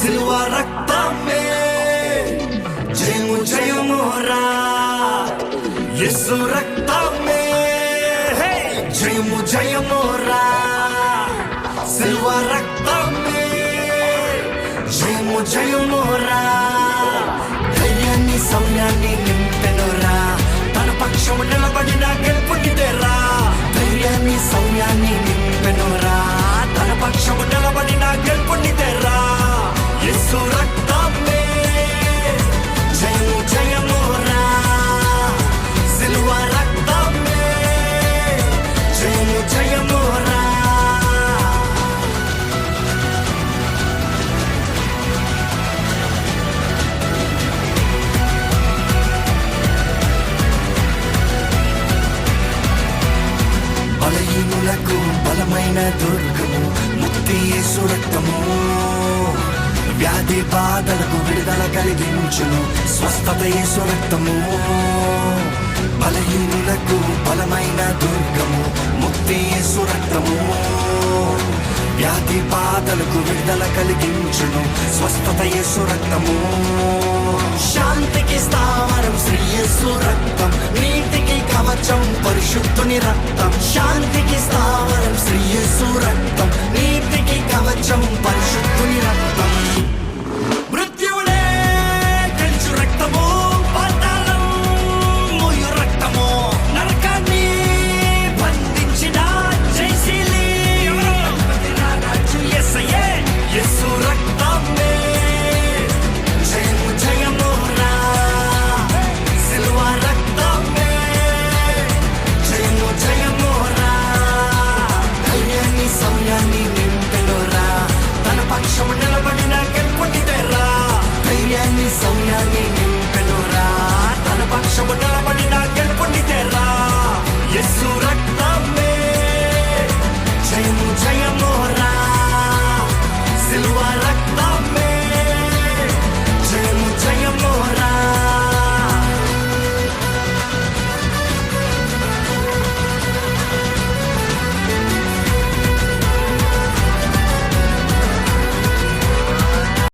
సిల్వ రక్తమే జయము జయమురా యేసు రక్తమే జయము జయమురా సిల్వ రక్తమే జయము జయమురా ధైర్యాన్ని సౌర్యాన్ని నింపెనురా తన పక్షము నిలబడిన గెలుపునిదేరా ధైర్యాన్ని సౌర్యాన్ని నింపెనురా తన పక్షము నిలబడిన గెలుపునిదేరా యేసు రక్తమే జయము జయమురా సిల్వ రక్తమే జయము జయమురా బలహీనులకు బలమైన దుర్గము ముక్తి యేసు రక్తము వ్యాధి బాధలకు విడుదల కలిగించును స్వస్థత యేసు రక్తము బలహీనులకు బలమైన దుర్గము ముక్తి యేసు రక్తము వ్యాధి బాధలకు విడుదల కలిగించును స్వస్థత యేసు రక్తము శాంతికి స్థావరం శ్రీ యేసు రక్తం నీతికి కవచం పరిశుద్ధుని రక్తం శాంతికి స్థావరం శ్రీ యేసు రక్తం నీతికి కవచం పరిశుద్ధుని రక్తం మృత్యువునే గెలుచు రక్తము పాతాళం మోయు రక్తము నరకాన్ని బంధించిన జయశీలి యేసయ్యే యేసు రక్తమే జయము జయమురా సిల్వ రక్తమే జయము జయమురా ధైర్యాన్ని సౌర్యాన్ని నింపెనురా తన పక్షము నిలబడిన గెలుపునిదేరా ధైర్యాన్ని సౌర్యాన్ని నింపెనురా తన పక్షము నిలబడి